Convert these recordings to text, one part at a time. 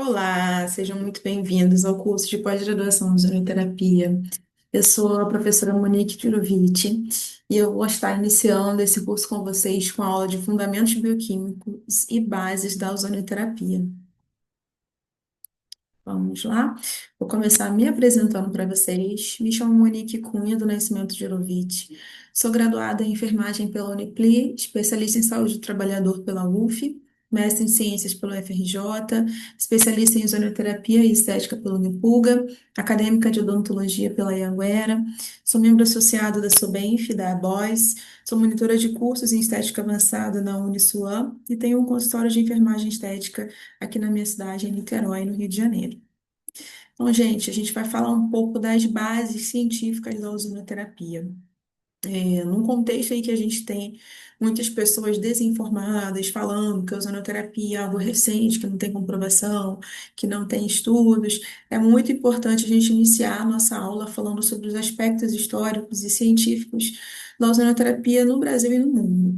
Olá, sejam muito bem-vindos ao curso de pós-graduação em Ozonoterapia. Eu sou a professora Monique Turovici e eu vou estar iniciando esse curso com vocês com a aula de Fundamentos Bioquímicos e Bases da Ozonoterapia. Vamos lá? Vou começar me apresentando para vocês. Me chamo Monique Cunha, do Nascimento Jurovitch. Sou graduada em enfermagem pela Unipli, especialista em saúde do trabalhador pela UF, mestre em ciências pelo FRJ, especialista em ozonoterapia e estética pela Unipulga, acadêmica de odontologia pela Anhanguera. Sou membro associado da SOBENF, da ABOS. Sou monitora de cursos em estética avançada na Uniswan e tenho um consultório de enfermagem estética aqui na minha cidade, em Niterói, no Rio de Janeiro. Então, gente, a gente vai falar um pouco das bases científicas da ozonoterapia. Num contexto em que a gente tem muitas pessoas desinformadas falando que a ozonoterapia é algo recente, que não tem comprovação, que não tem estudos, é muito importante a gente iniciar a nossa aula falando sobre os aspectos históricos e científicos da ozonoterapia no Brasil e no mundo.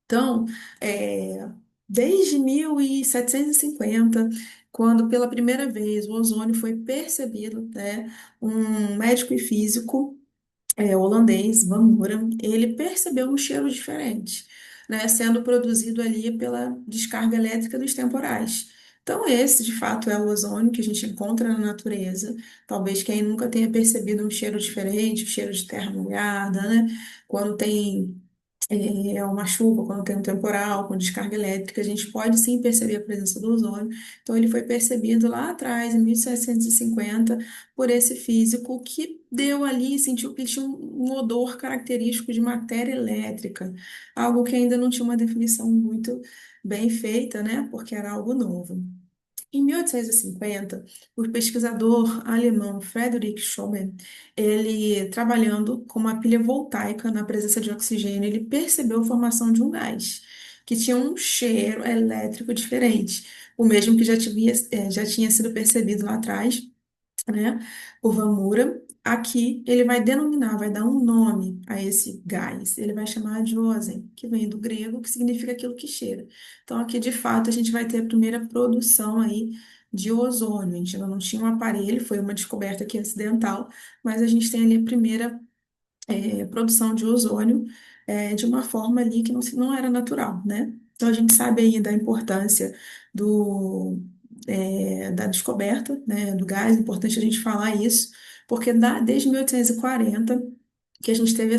Então, é, desde 1750, quando pela primeira vez o ozônio foi percebido, né, um médico e físico holandês, Van Moeren, ele percebeu um cheiro diferente, né, sendo produzido ali pela descarga elétrica dos temporais. Então, esse, de fato, é o ozônio que a gente encontra na natureza. Talvez quem nunca tenha percebido um cheiro diferente, o cheiro de terra molhada, né? Quando tem uma chuva, quando tem um temporal, com descarga elétrica, a gente pode sim perceber a presença do ozônio. Então, ele foi percebido lá atrás, em 1750, por esse físico que deu ali, sentiu que ele tinha um odor característico de matéria elétrica, algo que ainda não tinha uma definição muito bem feita, né? Porque era algo novo. Em 1850, o pesquisador alemão Friedrich Schomer, ele trabalhando com uma pilha voltaica na presença de oxigênio, ele percebeu a formação de um gás que tinha um cheiro elétrico diferente, o mesmo que já tinha sido percebido lá atrás, né, por Van Mura. Aqui ele vai denominar, vai dar um nome a esse gás. Ele vai chamar de ozon, que vem do grego, que significa aquilo que cheira. Então aqui de fato a gente vai ter a primeira produção aí de ozônio. A gente ainda não tinha um aparelho, foi uma descoberta aqui acidental, mas a gente tem ali a primeira produção de ozônio de uma forma ali que não era natural, né? Então a gente sabe aí da importância da descoberta, né, do gás, é importante a gente falar isso, porque desde 1840 que a gente teve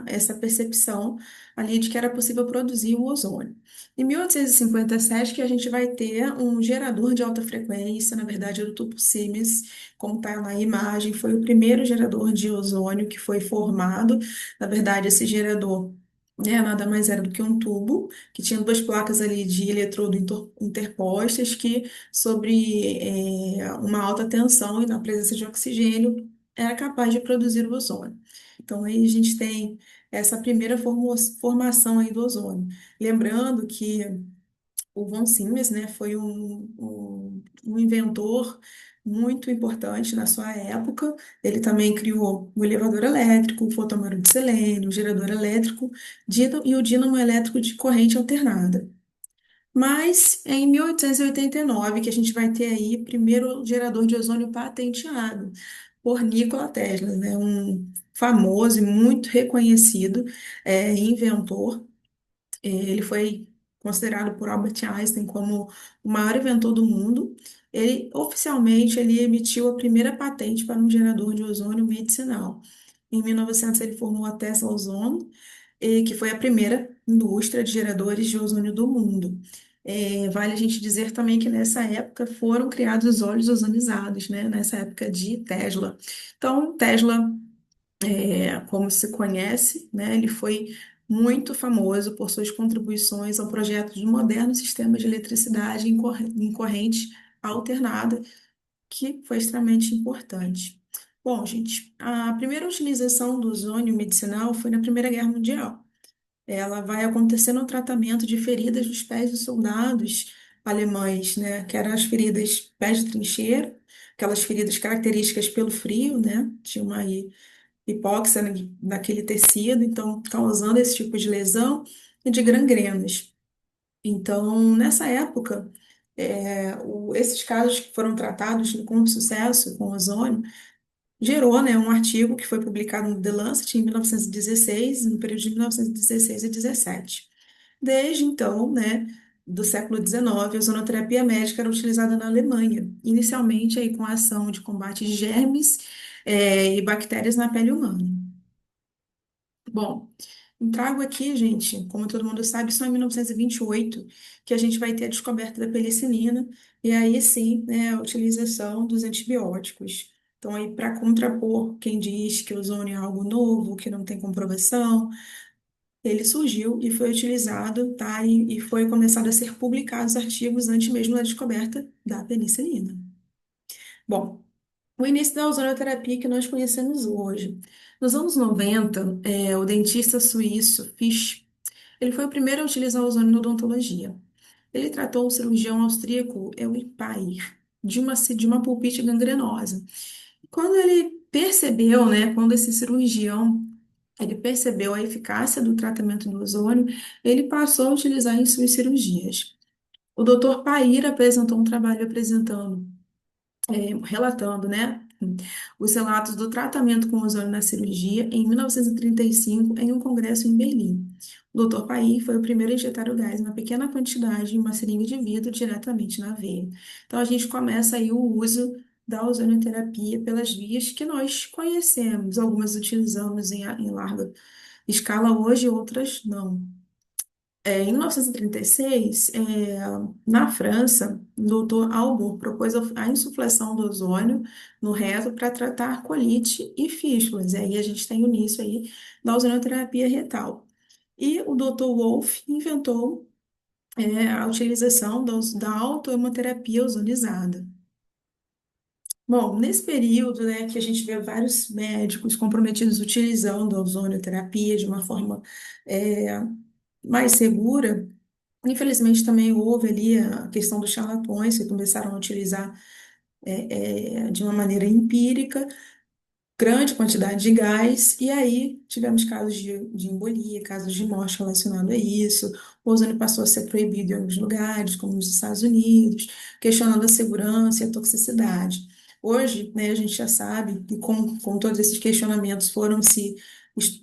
essa percepção ali de que era possível produzir o ozônio. Em 1857 que a gente vai ter um gerador de alta frequência, na verdade era o tubo Siemens, como está na imagem, foi o primeiro gerador de ozônio que foi formado. Na verdade, esse gerador, né, nada mais era do que um tubo que tinha duas placas ali de eletrodo interpostas que, sobre uma alta tensão e na presença de oxigênio, era capaz de produzir o ozônio. Então, aí a gente tem essa primeira formação aí do ozônio. Lembrando que o von Siemens, né, foi um inventor muito importante na sua época. Ele também criou o elevador elétrico, o fotômero de selênio, o gerador elétrico e o dínamo elétrico de corrente alternada. Mas é em 1889 que a gente vai ter aí o primeiro gerador de ozônio patenteado por Nikola Tesla, né, um famoso e muito reconhecido inventor. Ele foi considerado por Albert Einstein como o maior inventor do mundo. Oficialmente, ele emitiu a primeira patente para um gerador de ozônio medicinal. Em 1900, ele formou a Tesla Ozone, que foi a primeira indústria de geradores de ozônio do mundo. Vale a gente dizer também que nessa época foram criados os óleos ozonizados, né? Nessa época de Tesla. Então, Tesla como se conhece, né, ele foi muito famoso por suas contribuições ao projeto de um moderno sistema de eletricidade em corrente alternada, que foi extremamente importante. Bom, gente, a primeira utilização do ozônio medicinal foi na Primeira Guerra Mundial. Ela vai acontecer no tratamento de feridas dos pés dos soldados alemães, né, que eram as feridas pés de trincheira, aquelas feridas características pelo frio, né, tinha uma hipóxia naquele tecido, então causando esse tipo de lesão e de gangrenas. Então, nessa época, Esses casos que foram tratados com sucesso com ozônio gerou, né, um artigo que foi publicado no The Lancet em 1916, no período de 1916 e 17. Desde então, né, do século XIX, a ozonoterapia médica era utilizada na Alemanha, inicialmente aí com a ação de combate de germes, e bactérias na pele humana. Bom, trago aqui, gente, como todo mundo sabe, só em 1928 que a gente vai ter a descoberta da penicilina e aí sim, né, a utilização dos antibióticos. Então, aí, para contrapor quem diz que o ozônio é algo novo, que não tem comprovação, ele surgiu e foi utilizado, tá? E foi começado a ser publicados artigos antes mesmo da descoberta da penicilina. Bom, o início da ozonoterapia que nós conhecemos hoje. Nos anos 90, o dentista suíço Fisch, ele foi o primeiro a utilizar o ozônio na odontologia. Ele tratou o cirurgião austríaco Eugen Payer de uma pulpite gangrenosa. Quando ele percebeu, né, quando esse cirurgião ele percebeu a eficácia do tratamento do ozônio, ele passou a utilizar em suas cirurgias. O Dr. Payer apresentou um trabalho relatando, né, os relatos do tratamento com ozônio na cirurgia em 1935, em um congresso em Berlim. O Dr. Paí foi o primeiro a injetar o gás em uma pequena quantidade em uma seringa de vidro diretamente na veia. Então, a gente começa aí o uso da ozonioterapia pelas vias que nós conhecemos. Algumas utilizamos em larga escala hoje, outras não. Em 1936, na França, o doutor Albor propôs a insuflação do ozônio no reto para tratar colite e fístulas. E aí a gente tem o início aí da ozonioterapia retal. E o doutor Wolff inventou, a utilização da autohemoterapia ozonizada. Bom, nesse período, né, que a gente vê vários médicos comprometidos utilizando a ozonioterapia de uma forma, é, mais segura. Infelizmente, também houve ali a questão dos charlatões, que começaram a utilizar de uma maneira empírica, grande quantidade de gás, e aí tivemos casos de embolia, casos de morte relacionados a isso. O ozônio passou a ser proibido em alguns lugares, como nos Estados Unidos, questionando a segurança e a toxicidade. Hoje, né, a gente já sabe, e com todos esses questionamentos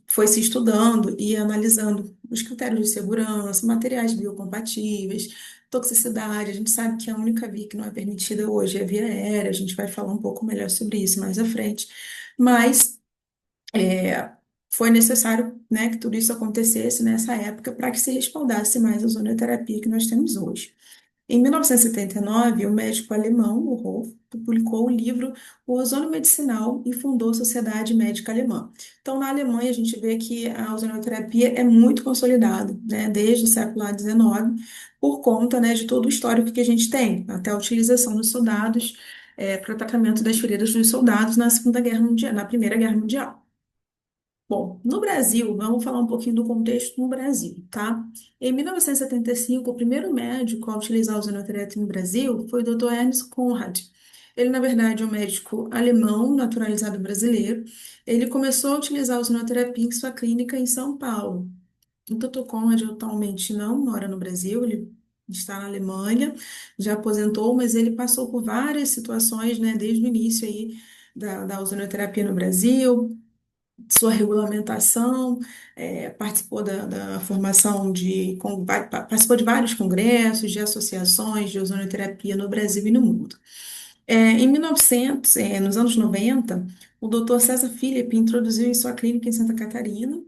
foi se estudando e analisando os critérios de segurança, materiais biocompatíveis, toxicidade. A gente sabe que a única via que não é permitida hoje é a via aérea. A gente vai falar um pouco melhor sobre isso mais à frente. Mas é, foi necessário, né, que tudo isso acontecesse nessa época para que se respaldasse mais a ozonoterapia que nós temos hoje. Em 1979, o médico alemão, o Rolf, publicou o livro O Ozônio Medicinal e fundou a Sociedade Médica Alemã. Então, na Alemanha, a gente vê que a ozonoterapia é muito consolidada, né, desde o século XIX, por conta, né, de todo o histórico que a gente tem, até a utilização dos soldados, para o tratamento das feridas dos soldados na Segunda Guerra Mundial, na Primeira Guerra Mundial. Bom, no Brasil, vamos falar um pouquinho do contexto no Brasil, tá? Em 1975, o primeiro médico a utilizar o ozonoterapia no Brasil foi o Dr. Ernst Conrad. Ele, na verdade, é um médico alemão, naturalizado brasileiro. Ele começou a utilizar a ozonoterapia em sua clínica em São Paulo. O Dr. Conrad atualmente não mora no Brasil, ele está na Alemanha, já aposentou, mas ele passou por várias situações, né, desde o início aí da ozonoterapia no Brasil, sua regulamentação, participou da formação participou de vários congressos, de associações de ozonoterapia no Brasil e no mundo. Em 1900, nos anos 90, o Dr. César Philipp introduziu em sua clínica em Santa Catarina.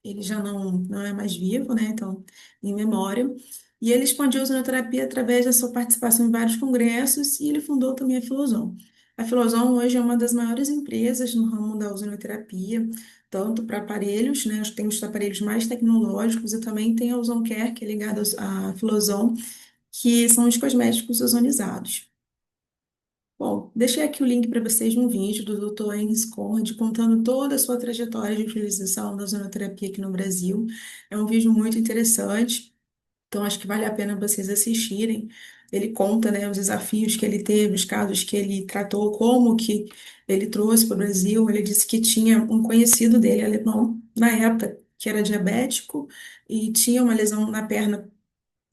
Ele já não é mais vivo, né? Então, em memória. E ele expandiu a ozonoterapia através da sua participação em vários congressos e ele fundou também a Filoson. A Filoson hoje é uma das maiores empresas no ramo da ozonoterapia, tanto para aparelhos, né? Tem os aparelhos mais tecnológicos e também tem a Ozoncare, que é ligada à Filoson, que são os cosméticos ozonizados. Bom, deixei aqui o link para vocês no vídeo do Dr. Enes Conrad contando toda a sua trajetória de utilização da ozonoterapia aqui no Brasil. É um vídeo muito interessante, então acho que vale a pena vocês assistirem. Ele conta, né, os desafios que ele teve, os casos que ele tratou, como que ele trouxe para o Brasil. Ele disse que tinha um conhecido dele, alemão, na época, que era diabético e tinha uma lesão na perna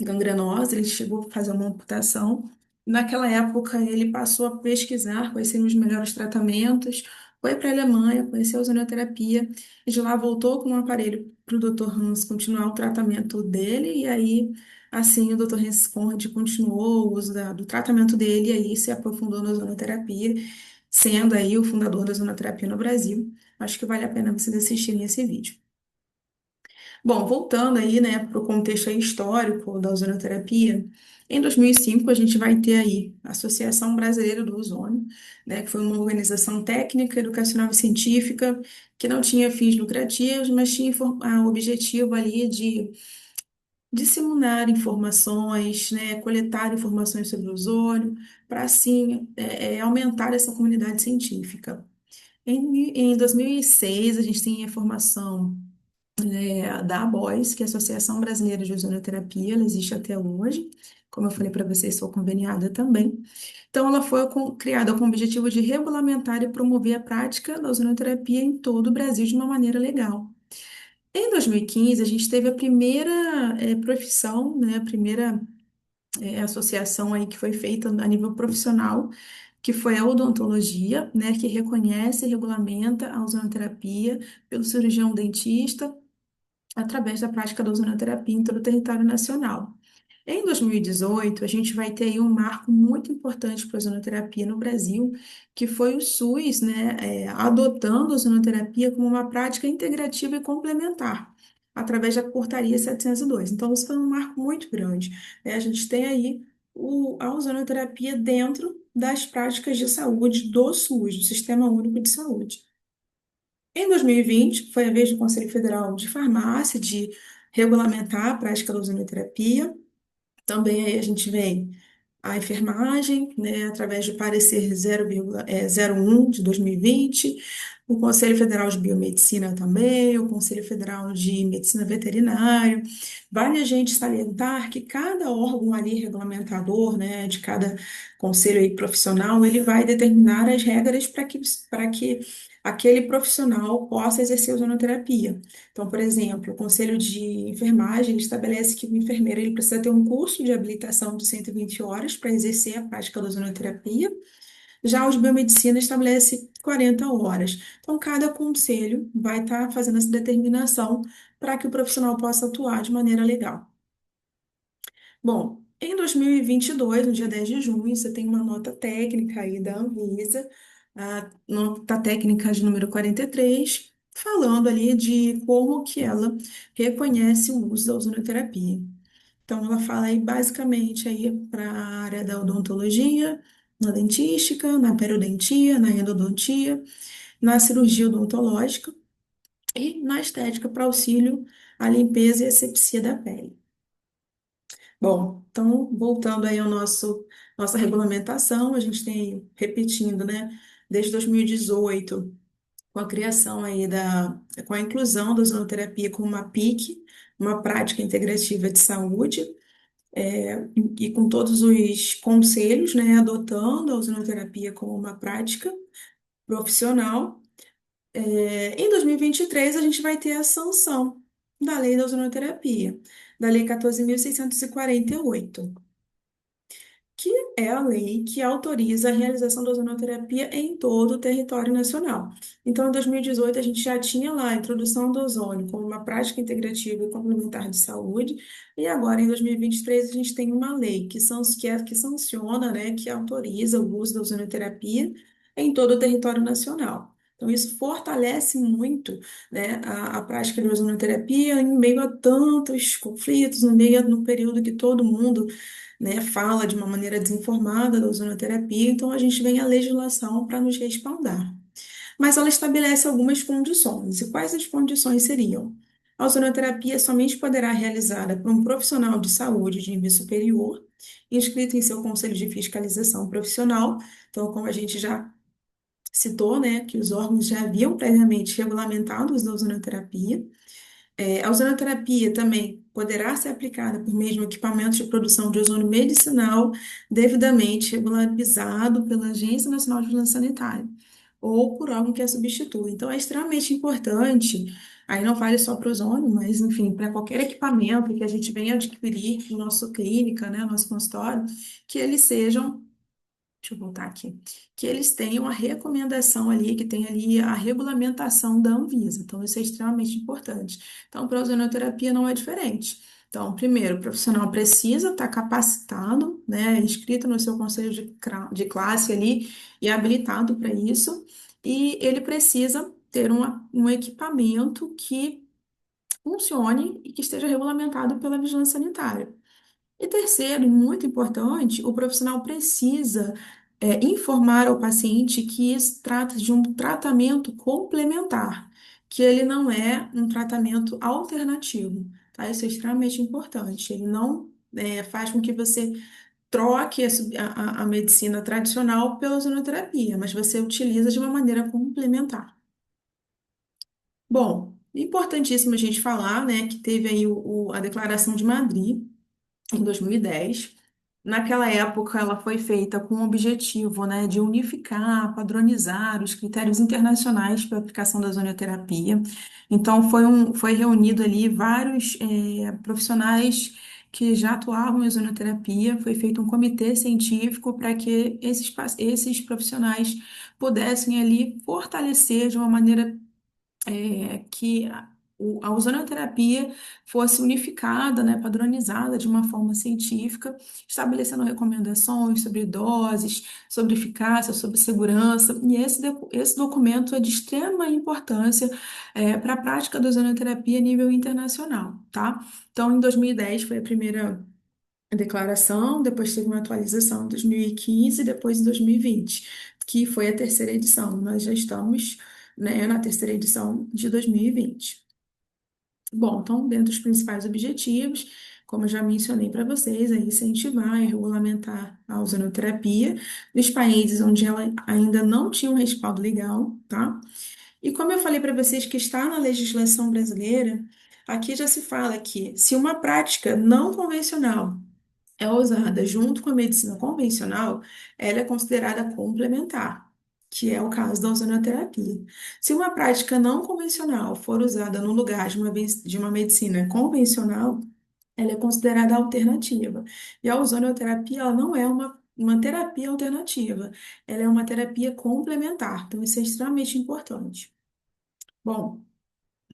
gangrenosa, ele chegou a fazer uma amputação. Naquela época, ele passou a pesquisar quais seriam os melhores tratamentos, foi para a Alemanha, conheceu a ozonoterapia, e de lá voltou com um aparelho para o Dr. Hans continuar o tratamento dele, e aí, assim, o Dr. Hans Conrad continuou o uso do tratamento dele, e aí se aprofundou na ozonoterapia, sendo aí o fundador da ozonoterapia no Brasil. Acho que vale a pena vocês assistirem esse vídeo. Bom, voltando aí, né, para o contexto aí histórico da ozonoterapia, em 2005 a gente vai ter aí a Associação Brasileira do Ozônio, né, que foi uma organização técnica, educacional e científica que não tinha fins lucrativos, mas tinha o objetivo ali de disseminar informações, né, coletar informações sobre o ozônio, para assim aumentar essa comunidade científica. Em 2006 a gente tem a formação da ABOS, que é a Associação Brasileira de Ozonoterapia, ela existe até hoje. Como eu falei para vocês, sou conveniada também. Então, ela foi criada com o objetivo de regulamentar e promover a prática da ozonoterapia em todo o Brasil de uma maneira legal. Em 2015, a gente teve a primeira profissão, né, a primeira associação aí que foi feita a nível profissional, que foi a odontologia, né, que reconhece e regulamenta a ozonoterapia pelo cirurgião dentista através da prática da ozonoterapia em todo o território nacional. Em 2018, a gente vai ter aí um marco muito importante para a ozonoterapia no Brasil, que foi o SUS, né, adotando a ozonoterapia como uma prática integrativa e complementar, através da Portaria 702. Então, isso foi um marco muito grande, né? A gente tem aí a ozonoterapia dentro das práticas de saúde do SUS, do Sistema Único de Saúde. Em 2020, foi a vez do Conselho Federal de Farmácia de regulamentar a prática da ozonoterapia. Também aí a gente vem a enfermagem, né, através do parecer 0,01 de 2020, o Conselho Federal de Biomedicina também, o Conselho Federal de Medicina Veterinária. Vale a gente salientar que cada órgão ali regulamentador, né, de cada conselho aí profissional, ele vai determinar as regras para que aquele profissional possa exercer ozonoterapia. Então, por exemplo, o Conselho de Enfermagem estabelece que o enfermeiro ele precisa ter um curso de habilitação de 120 horas para exercer a prática da ozonoterapia. Já o de biomedicina estabelece 40 horas. Então, cada conselho vai estar fazendo essa determinação para que o profissional possa atuar de maneira legal. Bom, em 2022, no dia 10 de junho, você tem uma nota técnica aí da Anvisa, a nota técnica de número 43, falando ali de como que ela reconhece o uso da ozonoterapia. Então, ela fala aí basicamente aí para a área da odontologia, na dentística, na periodontia, na endodontia, na cirurgia odontológica e na estética para auxílio à limpeza e asepsia da pele. Bom, então, voltando aí ao nossa regulamentação, a gente tem, repetindo, né, desde 2018, com a criação aí com a inclusão da ozonoterapia como uma PIC, uma prática integrativa de saúde, e com todos os conselhos, né, adotando a ozonoterapia como uma prática profissional. Em 2023, a gente vai ter a sanção da lei da ozonoterapia, da Lei 14.648, que é a lei que autoriza a realização da ozonoterapia em todo o território nacional. Então, em 2018, a gente já tinha lá a introdução do ozônio como uma prática integrativa e complementar de saúde, e agora, em 2023, a gente tem uma lei que sanciona, né, que autoriza o uso da ozonoterapia em todo o território nacional. Então, isso fortalece muito, né, a prática da ozonoterapia em meio a tantos conflitos, no período que todo mundo, né, fala de uma maneira desinformada da ozonoterapia, então a gente vem a legislação para nos respaldar. Mas ela estabelece algumas condições. E quais as condições seriam? A ozonoterapia somente poderá realizada por um profissional de saúde de nível superior, inscrito em seu conselho de fiscalização profissional. Então, como a gente já citou, né, que os órgãos já haviam previamente regulamentado o uso da ozonoterapia. A ozonoterapia também poderá ser aplicada por meio de um equipamento de produção de ozônio medicinal devidamente regularizado pela Agência Nacional de Vigilância Sanitária ou por órgão que a substitua. Então, é extremamente importante Aí não vale só para ozônio, mas enfim, para qualquer equipamento que a gente venha adquirir no nosso clínica, né, nosso consultório, que eles sejam. Deixa eu voltar aqui. Que eles tenham a recomendação ali, que tem ali a regulamentação da Anvisa. Então, isso é extremamente importante. Então, para a ozonoterapia não é diferente. Então, primeiro, o profissional precisa estar capacitado, né, inscrito no seu conselho de classe ali e habilitado para isso. E ele precisa ter um equipamento que funcione e que esteja regulamentado pela vigilância sanitária. E terceiro, e muito importante, o profissional precisa informar ao paciente que se trata de um tratamento complementar, que ele não é um tratamento alternativo, tá? Isso é extremamente importante. Ele não faz com que você troque a medicina tradicional pela ozonoterapia, mas você utiliza de uma maneira complementar. Bom, importantíssimo a gente falar, né, que teve aí a Declaração de Madrid, em 2010. Naquela época, ela foi feita com o objetivo, né, de unificar, padronizar os critérios internacionais para a aplicação da ozonioterapia. Então, foi reunido ali vários profissionais que já atuavam em ozonioterapia. Foi feito um comitê científico para que esses profissionais pudessem ali fortalecer de uma maneira que a ozonoterapia fosse unificada, né, padronizada de uma forma científica, estabelecendo recomendações sobre doses, sobre eficácia, sobre segurança. E esse documento é de extrema importância para a prática da ozonoterapia a nível internacional, tá? Então, em 2010 foi a primeira declaração, depois teve uma atualização em 2015, depois em 2020, que foi a terceira edição. Nós já estamos, né, na terceira edição de 2020. Bom, então, dentro dos principais objetivos, como eu já mencionei para vocês, é incentivar e regulamentar a ozonoterapia nos países onde ela ainda não tinha um respaldo legal, tá? E como eu falei para vocês que está na legislação brasileira, aqui já se fala que se uma prática não convencional é usada junto com a medicina convencional, ela é considerada complementar, que é o caso da ozonoterapia. Se uma prática não convencional for usada no lugar de uma medicina convencional, ela é considerada alternativa. E a ozonoterapia, ela não é uma terapia alternativa, ela é uma terapia complementar. Então, isso é extremamente importante. Bom,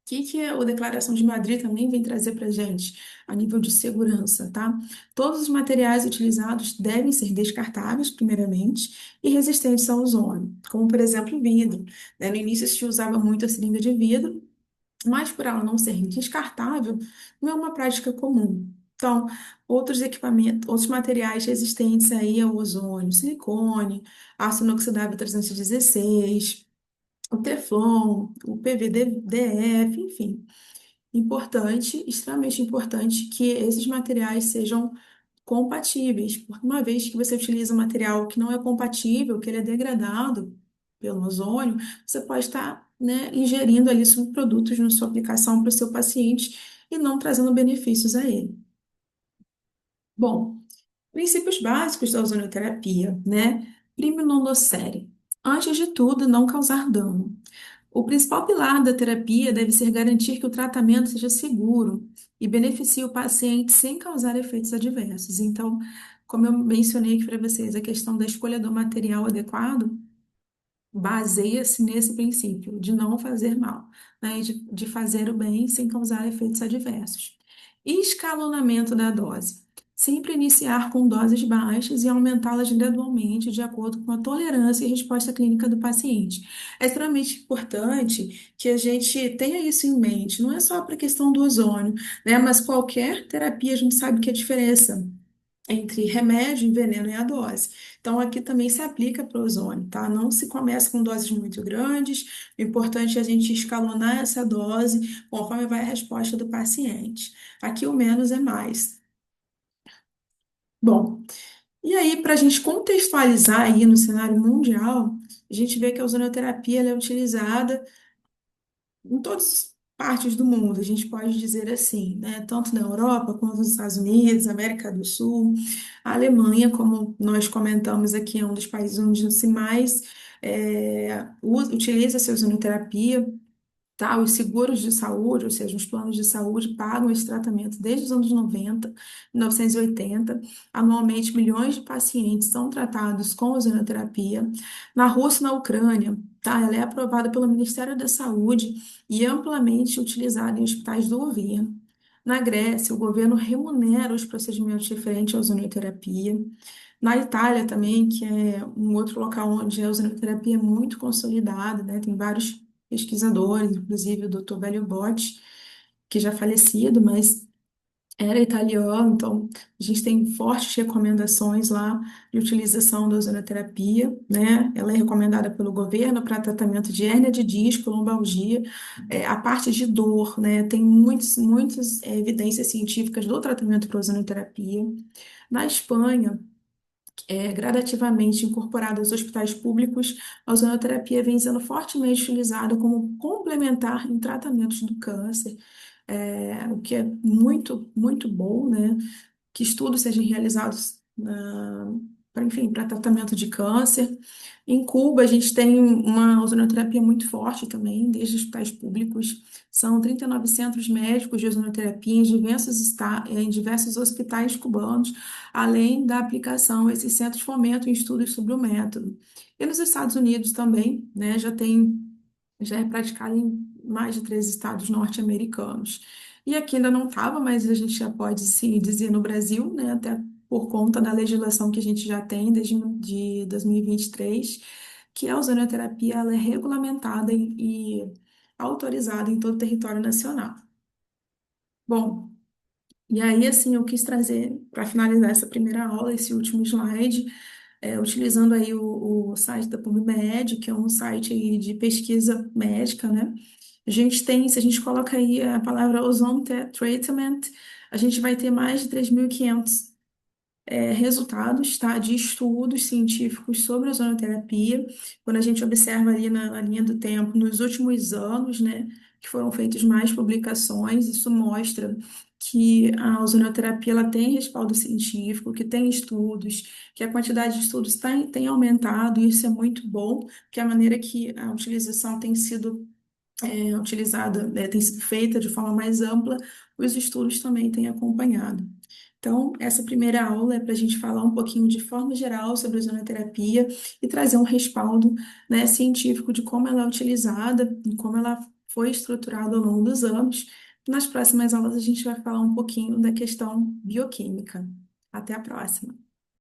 que a Declaração de Madrid também vem trazer para a gente a nível de segurança, tá? Todos os materiais utilizados devem ser descartáveis, primeiramente, e resistentes ao ozônio, como, por exemplo, o vidro, né? No início se usava muito a seringa de vidro, mas por ela não ser descartável, não é uma prática comum. Então, outros equipamentos, outros materiais resistentes aí ao ozônio, silicone, aço inoxidável 316, o Teflon, o PVDF, enfim. Importante, extremamente importante que esses materiais sejam compatíveis, porque uma vez que você utiliza um material que não é compatível, que ele é degradado pelo ozônio, você pode estar, né, ingerindo ali subprodutos na sua aplicação para o seu paciente e não trazendo benefícios a ele. Bom, princípios básicos da ozonoterapia, né? Primo non nocere. Antes de tudo, não causar dano. O principal pilar da terapia deve ser garantir que o tratamento seja seguro e beneficie o paciente sem causar efeitos adversos. Então, como eu mencionei aqui para vocês, a questão da escolha do material adequado baseia-se nesse princípio de não fazer mal, né, e de fazer o bem sem causar efeitos adversos. Escalonamento da dose. Sempre iniciar com doses baixas e aumentá-las gradualmente de acordo com a tolerância e resposta clínica do paciente. É extremamente importante que a gente tenha isso em mente, não é só para a questão do ozônio, né, mas qualquer terapia a gente sabe que a diferença entre remédio, veneno e a dose. Então, aqui também se aplica para o ozônio, tá? Não se começa com doses muito grandes, o importante é a gente escalonar essa dose conforme vai a resposta do paciente. Aqui o menos é mais. Bom, e aí, para a gente contextualizar aí no cenário mundial, a gente vê que a ozonoterapia ela é utilizada em todas as partes do mundo, a gente pode dizer assim, né? Tanto na Europa quanto nos Estados Unidos, América do Sul, a Alemanha, como nós comentamos aqui, é um dos países onde se mais utiliza essa ozonoterapia. tá? Os seguros de saúde, ou seja, os planos de saúde pagam esse tratamento desde os anos 90, 1980. Anualmente, milhões de pacientes são tratados com ozonioterapia. Na Rússia e na Ucrânia, tá? Ela é aprovada pelo Ministério da Saúde e amplamente utilizada em hospitais do governo. Na Grécia, o governo remunera os procedimentos referentes à ozonioterapia. Na Itália também, que é um outro local onde a ozonioterapia é muito consolidada, né? Tem vários pesquisadores, inclusive o Dr. Velho Botti, que já é falecido, mas era italiano, então a gente tem fortes recomendações lá de utilização da ozonioterapia, né? Ela é recomendada pelo governo para tratamento de hérnia de disco, lombalgia, a parte de dor, né? Tem muitas evidências científicas do tratamento por ozonioterapia. Na Espanha, gradativamente incorporada aos hospitais públicos, a ozonoterapia vem sendo fortemente utilizada como complementar em tratamentos do câncer, o que é muito bom, né? Que estudos sejam realizados para, enfim, para tratamento de câncer. Em Cuba, a gente tem uma ozonoterapia muito forte também, desde os hospitais públicos. São 39 centros médicos de ozonoterapia em diversos hospitais cubanos, além da aplicação, esses centros fomentam estudos sobre o método. E nos Estados Unidos também, né, já é praticado em mais de 13 estados norte-americanos. E aqui ainda não estava, mas a gente já pode se dizer no Brasil, né, até por conta da legislação que a gente já tem desde de 2023, que a ozonoterapia ela é regulamentada e autorizada em todo o território nacional. Bom, e aí assim eu quis trazer para finalizar essa primeira aula, esse último slide, utilizando aí o site da PubMed, que é um site aí de pesquisa médica, né? A gente tem, se a gente coloca aí a palavra ozone treatment, a gente vai ter mais de 3.500 resultados, tá, de estudos científicos sobre ozonoterapia. Quando a gente observa ali na linha do tempo, nos últimos anos, né, que foram feitas mais publicações, isso mostra que a ozonoterapia ela tem respaldo científico, que tem estudos, que a quantidade de estudos tem aumentado, e isso é muito bom, porque a maneira que a utilização tem sido utilizada, tem sido feita de forma mais ampla, os estudos também têm acompanhado. Então, essa primeira aula é para a gente falar um pouquinho de forma geral sobre a ozonoterapia e trazer um respaldo, né, científico de como ela é utilizada e como ela foi estruturada ao longo dos anos. Nas próximas aulas, a gente vai falar um pouquinho da questão bioquímica. Até a próxima!